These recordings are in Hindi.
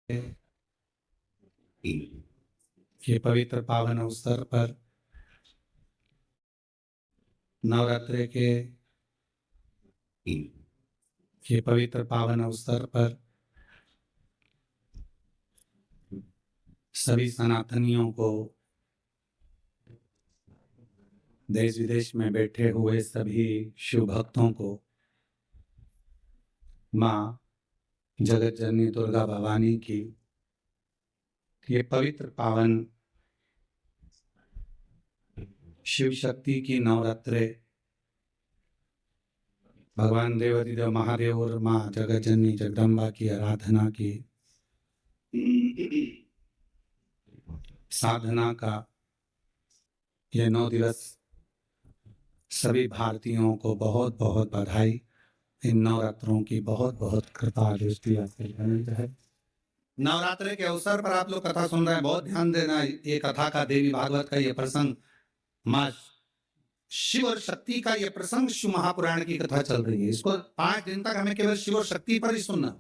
ये पवित्र पावन अवसर पर नवरात्रि के ये पवित्र पावन अवसर पर सभी सनातनियों को, देश विदेश में बैठे हुए सभी शिव भक्तों को माँ जगत जननी दुर्गा भवानी की ये पवित्र पावन शिव शक्ति की नवरात्रे, भगवान देवाधिदेव महादेव और माँ जगत जननी जगदम्बा की आराधना की साधना का ये 9 दिवस सभी भारतीयों को बहुत बहुत बधाई। इन नवरात्रों की बहुत बहुत कृपा दृष्टि है। नवरात्रि के अवसर पर आप लोग कथा सुन रहे हैं, बहुत ध्यान देना। ये कथा का देवी भागवत का ये प्रसंग, माँ शिव और शक्ति का ये प्रसंग शिव महापुराण की कथा चल रही है। इसको 5 दिन तक हमें केवल शिव और शक्ति पर ही सुनना।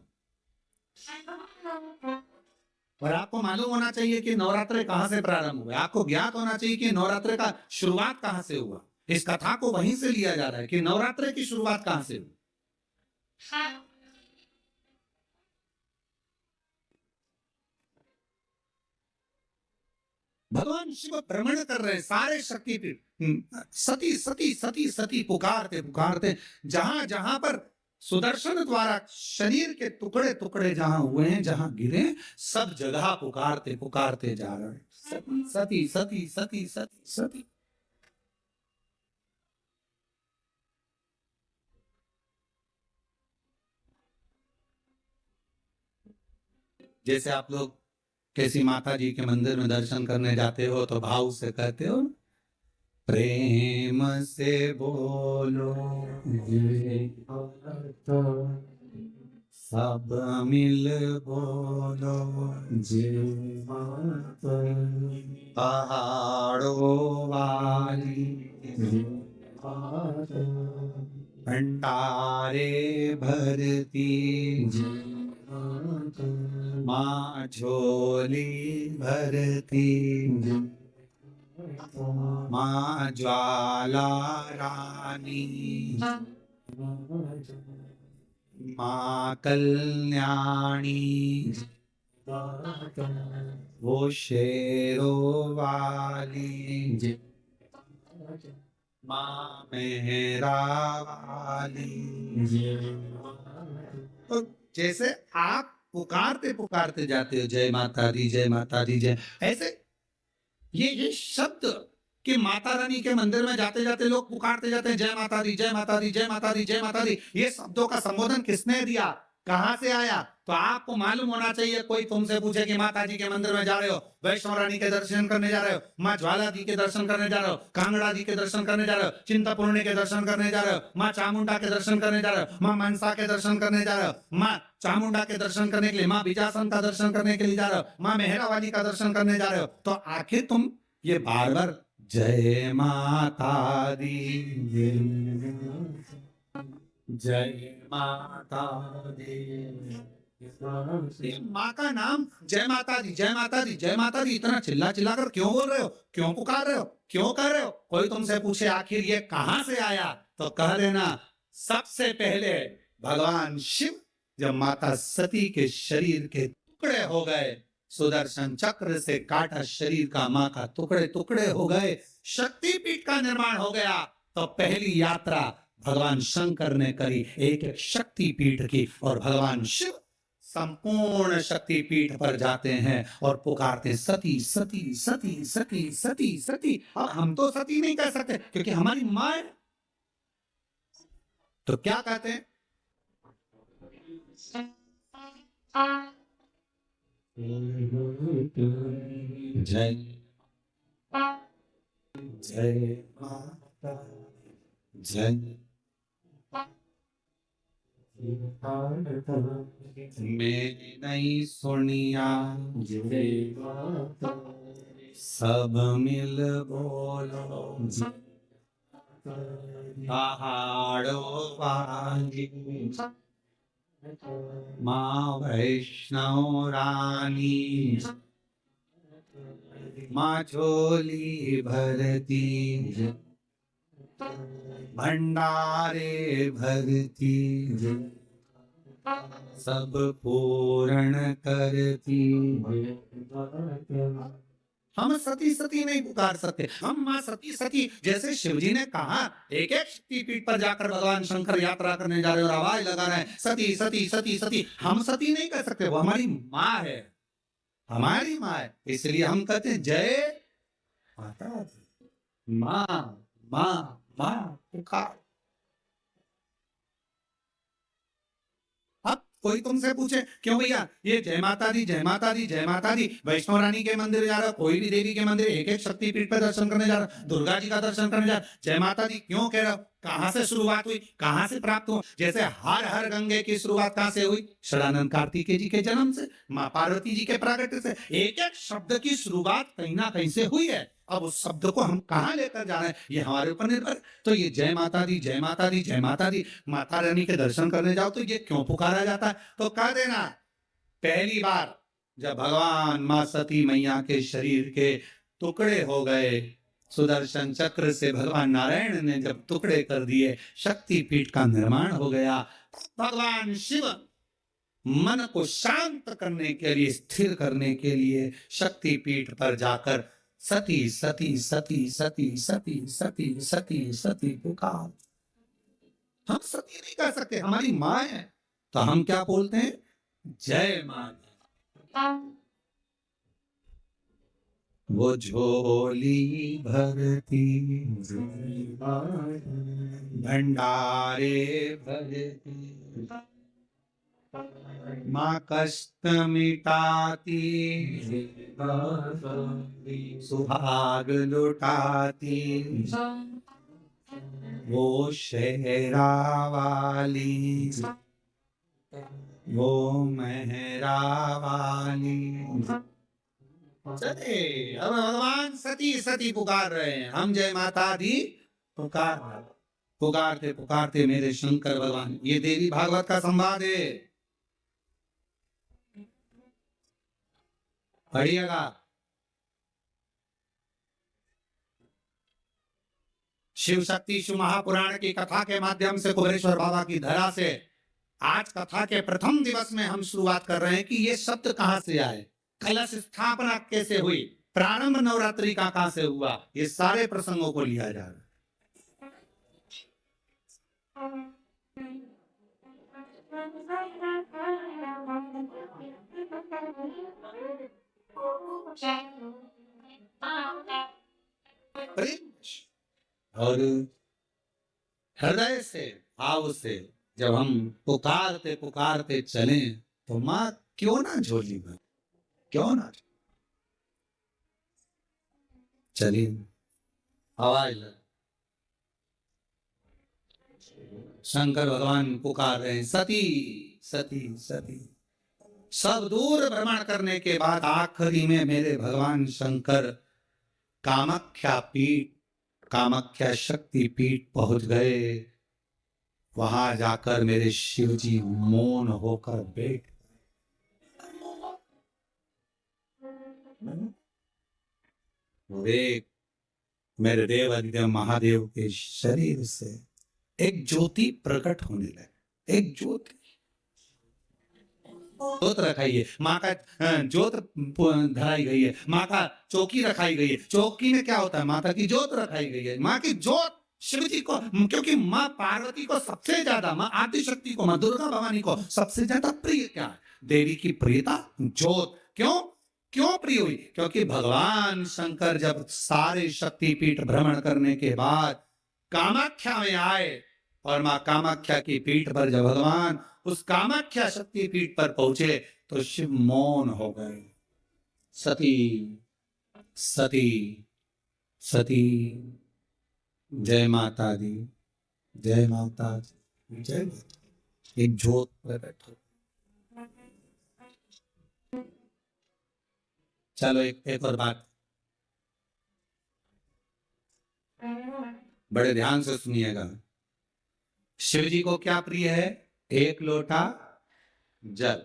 और आपको मालूम होना चाहिए कि नवरात्रि कहां से प्रारंभ हुआ। आपको ज्ञात होना चाहिए कि नवरात्रि का शुरुआत कहां से हुआ। इस कथा को वहीं से लिया जा रहा है कि नवरात्रि की शुरुआत कहां से हुई। भगवान शिव भ्रमण कर रहे हैं सारे शक्तिपीठ, सती सती सती सती पुकारते पुकारते जहां जहां पर सुदर्शन द्वारा शरीर के टुकड़े टुकड़े जहां हुए हैं, जहां गिरे, सब जगह पुकारते पुकारते जा रहे हैं। सती सती सती सती सती सती। जैसे आप लोग किसी माता जी के मंदिर में दर्शन करने जाते हो तो भाव से कहते हो, प्रेम से बोलो सब मिल बोलो जय माता, पहाड़ों वाली भंडारे भरती माँ झोली भरती, माँ ज्वाला रानी, माँ कल्याणी, वो शेरों वाली, माँ मेहरा वाली। तो जैसे आप पुकारते पुकारते जाते हो जय माता दी जय माता दी जय, ऐसे ये शब्द कि माता रानी के मंदिर में जाते जाते लोग पुकारते जाते हैं जय माता दी जय माता दी जय माता दी जय माता दी। ये शब्दों का संबोधन किसने दिया, कहां से आया? तो आपको मालूम होना चाहिए। कोई तुमसे पूछे कि माता जी के मंदिर में जा रहे हो, वैष्णो रानी के दर्शन करने जा रहे हो, माँ ज्वाला जी के दर्शन करने जा रहे हो, कांगड़ा जी के दर्शन करने जा रहे हो, चिंतापूर्णी के दर्शन करने जा रहे हो, माँ चामुंडा के दर्शन करने जा रहे हो, माँ मनसा के दर्शन करने जा रहे हो, माँ चामुंडा के दर्शन करने के लिए, माँ बिजासन का दर्शन करने के लिए जा रहे हो, माँ मेहरा वाली का दर्शन करने जा रहे हो, तो आखिर तुम ये बार बार जय माता दी जय माता दी, माँ का नाम जय माता दी जय माता दी जय माता दी इतना चिल्ला चिल्ला कर क्यों बोल रहे हो, क्यों पुकार रहे हो, क्यों कर रहे हो? कोई तुमसे पूछे आखिर ये कहां से आया, तो कह देना सबसे पहले भगवान शिव जब माता सती के शरीर के टुकड़े हो गए, सुदर्शन चक्र से काटा शरीर का माँ का टुकड़े टुकड़े हो गए, शक्तिपीठ का निर्माण हो गया, तो पहली यात्रा भगवान शंकर ने करी एक एक शक्तिपीठ की, और भगवान शिव संपूर्ण शक्तिपीठ पर जाते हैं और पुकारते सती सती सती सती सती सती। अब हम तो सती नहीं कह सकते क्योंकि हमारी माँ है, तो क्या कहते हैं? जय जय माता जय मैं नहीं सुनिया सब मिल बोलो पहाड़ों वाली माँ वैष्णव रानी, माँ झोली भरती, भंडारे भरती, सब पूर्ण करती। हम सती सती नहीं पुकार सकते, हम माँ सती सती, जैसे शिवजी ने कहा एक एक शक्तिपीठ पर जाकर भगवान शंकर यात्रा करने जा रहे और आवाज लगा रहे हैं सती सती सती सती, हम सती नहीं कह सकते, वो हमारी माँ है, हमारी माँ है, इसलिए हम कहते हैं जय माता दी। माँ माँ माँ पुकार। अब कोई तुमसे पूछे क्यों भैया ये जय माता दी जय माता दी जय माता दी, वैष्णो रानी के मंदिर जा रहा, कोई भी देवी के मंदिर एक एक शक्तिपीठ पर दर्शन करने जा रहा, दुर्गा जी का दर्शन करने जा रहा, जय माता दी क्यों कह रहा हो? कहां से शुरुआत हुई, कहां से प्राप्त हुआ? जैसे हर हर गंगे की शुरुआत कहां से हुई? शरानंद कार्तिकेय जी के जन्म से, माँ पार्वती जी के प्रागट्य से। एक एक शब्द की शुरुआत कहीं ना कहीं से हुई है। अब उस शब्द को हम कहां लेकर जा रहे हैं ये हमारे ऊपर निर्भर। तो ये जय माता दी जय माता दी जय माता दी, माता रानी के दर्शन करने जाओ तो ये क्यों पुकारा जाता है? तो कह देना पहली बार जब भगवान मां सती मैया के शरीर के टुकड़े हो गए, सुदर्शन चक्र से भगवान नारायण ने जब टुकड़े कर दिए, शक्तिपीठ का निर्माण हो गया। भगवान शिव मन को शांत करने के लिए, स्थिर करने के लिए शक्तिपीठ पर जाकर सती सती सती सती सती सती सती सती पुकार। हम सती नहीं कह सकते, हमारी माँ है, तो हम क्या बोलते हैं? जय माँ। वो झोली भरती, भंडारे भरती, माँ कष्ट मिटाती, सुहाग लुटाती, वो शेरा वाली, वो मेहरा वाली। चले अब भगवान सती सती पुकार रहे हैं, हम जय माता दी पुकार, पुकारते पुकारते मेरे शंकर भगवान। ये देवी भागवत का संवाद है, पढ़िएगा। शिव शक्ति शिव महापुराण की कथा के माध्यम से कुबेरेश्वर बाबा की धरा से आज कथा के प्रथम दिवस में हम शुरुआत कर रहे हैं कि ये शब्द कहां से आए, कलश स्थापना कैसे हुई, प्रारंभ नवरात्रि का कहां से हुआ, ये सारे प्रसंगों को लिया जा रहा है। और हृदय से भाव से जब हम पुकारते पुकारते चले तो मां क्यों ना झोली में, क्यों ना चलिए आवाज लग। शंकर भगवान पुकार रहे हैं सती सती सती। सब दूर भ्रमण करने के बाद आखिरी में मेरे भगवान शंकर कामाख्या पीठ, कामाख्या शक्ति पीठ पहुंच गए। वहां जाकर मेरे शिव जी मौन होकर बैठ, एक मेरे देवाधिदेव महादेव के शरीर से एक ज्योति प्रकट होने लगी, एक ज्योति। जोत रखाई है, माँ का जोत धराई गई है, माँ का चौकी रखाई गई है। चौकी में क्या होता है? माता की जोत रखाई गई है। माँ की जोत शिव जी को, क्योंकि माँ पार्वती को सबसे ज्यादा, माँ आदिशक्ति को, माँ दुर्गा भवानी को सबसे ज्यादा प्रिय क्या है? देवी की प्रियता जोत। क्यों क्यों प्रिय हुई? क्योंकि भगवान शंकर जब सारे शक्तिपीठ भ्रमण करने के बाद कामाख्या में आए और माँ कामाख्या की पीठ पर जब भगवान उस कामाख्या शक्ति पीठ पर पहुंचे तो शिव मौन हो गए। सती सती सती, जय माता दी जय माता दी जय माता। एक ज्योत प्रकट हो। चलो एक और बात बड़े ध्यान से सुनिएगा। शिव जी को क्या प्रिय है? एक लोटा जल।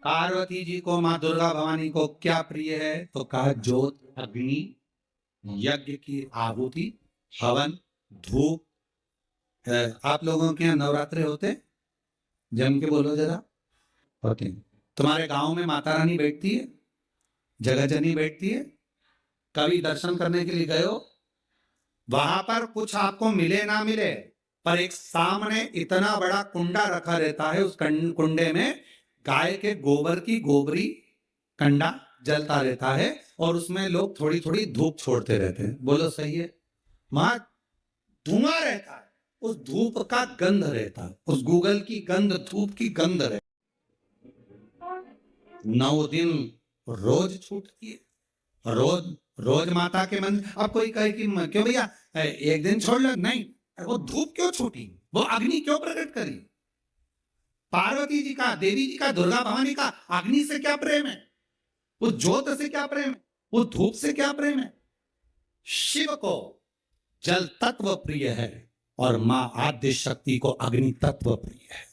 पार्वती जी को, माँ दुर्गा भवानी को क्या प्रिय है? तो कहा ज्योत, अग्नि, यज्ञ की आहुति, हवन, धूप। आप लोगों के यहाँ नवरात्रे होते हैं? जम के बोलो जरा। होते हैं। तुम्हारे गांव में माता रानी बैठती है, जगह जननी बैठती है? कभी दर्शन करने के लिए गए हो? वहां पर कुछ आपको मिले ना मिले, पर एक सामने इतना बड़ा कुंडा रखा रहता है, उस कुंडे में गाय के गोबर की गोबरी कंडा जलता रहता है और उसमें लोग थोड़ी थोड़ी धूप छोड़ते रहते हैं। बोलो सही है? वहां धुआं रहता है, उस धूप का गंध रहता है, उस गूगल की गंध, धूप की गंध रहती। 9 दिन रोज छूटती है, रोज रोज माता के मंदिर। अब कोई कहे कि क्यों भैया एक दिन छोड़ लो, नहीं, वो धूप क्यों छूटी, वो अग्नि क्यों प्रकट करी? पार्वती जी का, देवी जी का, दुर्गा भवानी का अग्नि से क्या प्रेम है? वो ज्योत से क्या प्रेम है? वो धूप से क्या प्रेम है? शिव को जल तत्व प्रिय है और मां आद्य शक्ति को अग्नि तत्व प्रिय है।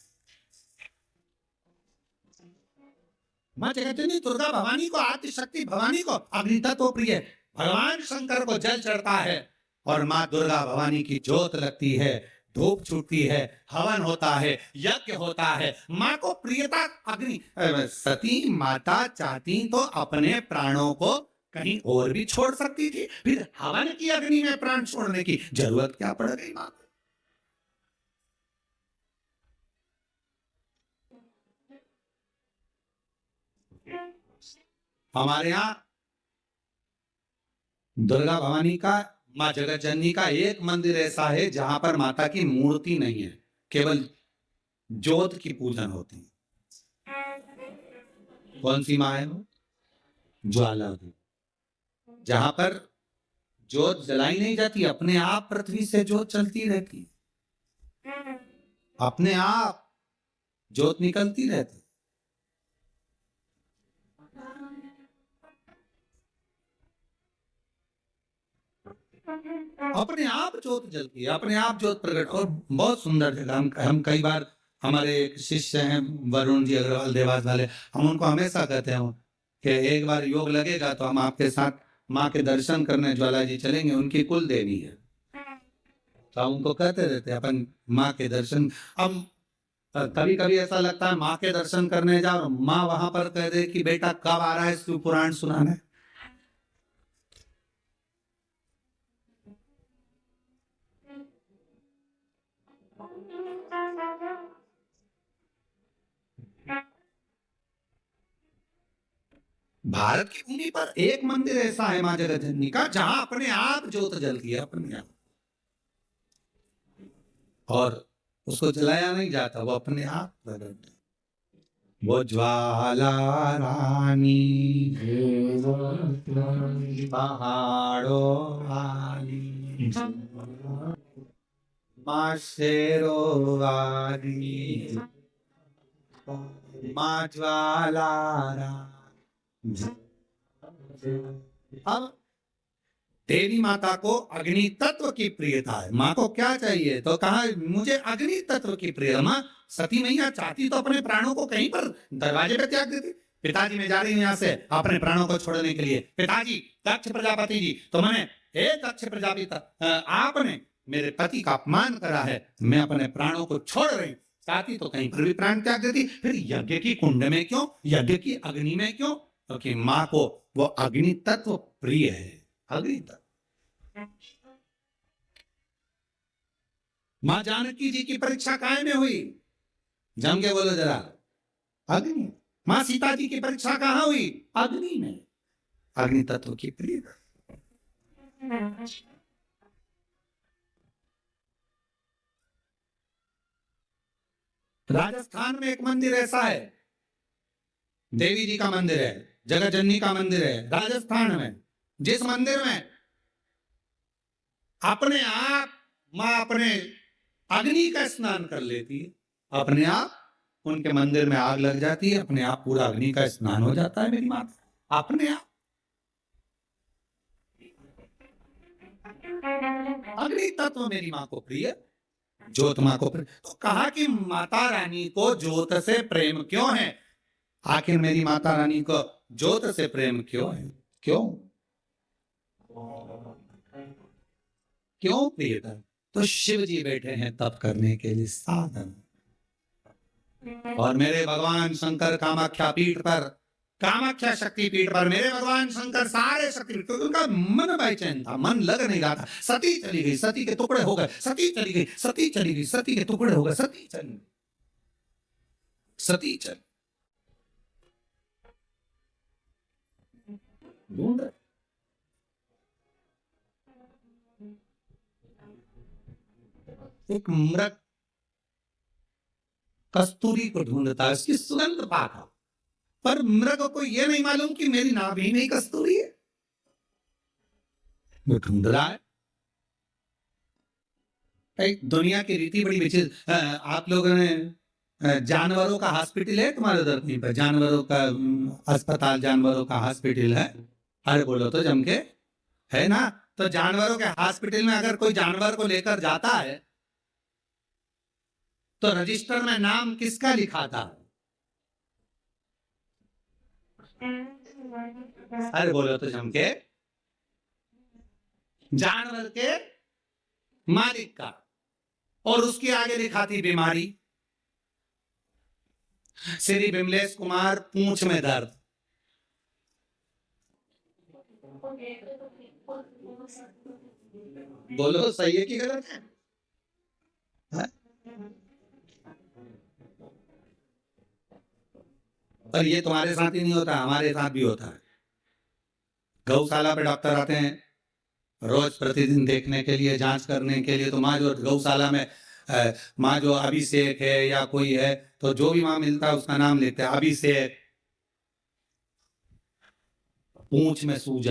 मां जगतजननी दुर्गा भवानी को, आद्य शक्ति भवानी को अग्नि तत्व प्रिय है। भगवान शंकर को जल चढ़ता है और मां दुर्गा भवानी की ज्योत लगती है, धूप छूटती है, हवन होता है, यज्ञ होता है। मां को प्रियता अग्नि। सती माता चाहती तो अपने प्राणों को कहीं और भी छोड़ सकती थी, फिर हवन की अग्नि में प्राण छोड़ने की जरूरत क्या पड़ गई मां को? हमारे यहां दुर्गा भवानी का, मां जगत जननी का एक मंदिर ऐसा है जहां पर माता की मूर्ति नहीं है, केवल ज्योत की पूजन होती है। कौन सी मां है वो? ज्वाला। जहां पर ज्योत जलाई नहीं जाती, अपने आप पृथ्वी से ज्योत चलती रहती, अपने आप ज्योत निकलती रहती। अपने आप ज्योत जलती है, अपने आप ज्योत प्रकट। और बहुत सुंदर जगह। हम कई बार, हमारे एक शिष्य हैं वरुण जी अग्रवाल देवास वाले, हम उनको हमेशा कहते हैं कि एक बार योग लगेगा तो हम आपके साथ माँ के दर्शन करने ज्वाला जी चलेंगे, उनकी कुल देवी है। तो हम उनको कहते रहते हैं अपन माँ के दर्शन। अब कभी कभी ऐसा लगता है माँ के दर्शन करने जाओ और माँ वहां पर कह दे कि बेटा कब आ रहा है शिव पुराण सुनाने। भारत की भूमि पर एक मंदिर ऐसा है मां जगत जननी का जहां अपने आप ज्योत जलती है, अपने आप, और उसको जलाया नहीं जाता, वो अपने आप प्रकट। वो ज्वाला रानी पहाड़ों वाली, मां शेरों वाली, मां ज्वाला रानी। अब देवी माता को अग्नि तत्व की प्रियता है। माँ को क्या चाहिए? तो कहा मुझे अग्नि तत्व की प्रिय। माँ सती मैया चाहती तो अपने प्राणों को कहीं पर दरवाजे पे त्याग देती। पिताजी मैं जा रही हूँ यहाँ से अपने प्राणों को छोड़ने के लिए। पिताजी, दक्ष प्रजापति जी, तो मैंने, हे दक्ष प्रजापति, आपने मेरे पति का अपमान करा है, मैं अपने प्राणों को छोड़ रही। चाहती तो कहीं पर भी प्राण त्याग देती, फिर यज्ञ की कुंड में क्यों, यज्ञ की अग्नि में क्यों? क्योंकि माँ को वो अग्नि तत्व प्रिय है। अग्नि तत्व। मां जानकी जी की परीक्षा काहे में हुई? जम के बोलो जरा। अग्नि। मां सीता जी की परीक्षा कहां हुई? अग्नि में। अग्नि तत्व की प्रिय। राजस्थान में एक मंदिर ऐसा है, देवी जी का मंदिर है, जगत जननी का मंदिर है राजस्थान में, जिस मंदिर में अपने आप मां अपने अग्नि का स्नान कर लेती है, अपने आप उनके मंदिर में आग लग जाती है, अपने आप पूरा अग्नि का स्नान हो जाता है मेरी मां, अपने आप। अग्नि तत्व मेरी मां को प्रिय। ज्योत माँ को तो कहा कि माता रानी को ज्योत से प्रेम क्यों है? आखिर मेरी माता रानी को ज्योत से प्रेम क्यों है? क्यों क्यों प्रियतम? तो शिव जी बैठे हैं तप करने के लिए साधन, और मेरे भगवान शंकर कामाख्या पीठ पर, कामाख्या शक्ति पीठ पर मेरे भगवान शंकर सारे शक्ति, क्योंकि उनका मन बेचैन था, मन लग नहीं रहा था। सती चली गई, सती के टुकड़े हो गए, सती चली गई, सती चली गई, सती के टुकड़े हो गए, सती चली, सती चल ढूंढ रहे। एक मृग कस्तूरी को ढूंढता है, उसकी सुगंध पाता, पर मृग को यह नहीं मालूम कि मेरी नाभि में ही कस्तूरी है। वो ढूंढ रहा है। एक दुनिया की रीति बड़ी विचित्र। आप लोगों ने जानवरों का हॉस्पिटल है तुम्हारे उधर कहीं पर? जानवरों का अस्पताल, जानवरों का हॉस्पिटल है? अरे बोलो तो जम के, है ना? तो जानवरों के हॉस्पिटल में अगर कोई जानवर को लेकर जाता है तो रजिस्टर में नाम किसका लिखा था? अरे बोलो तो जम के, जानवर के मालिक का, और उसके आगे लिखा थी बीमारी, श्री विमलेश कुमार पूंछ में दर्द। बोलो सही है कि गलत है? और ये तुम्हारे साथ ही नहीं होता, हमारे साथ भी होता है। गौशाला पे डॉक्टर आते हैं रोज प्रतिदिन देखने के लिए, जांच करने के लिए। तो माँ जो गौशाला में माँ जो अभिषेक है या कोई है, तो जो भी माँ मिलता है उसका नाम लेते हैं, अभिषेक। पूंछ में सूजन,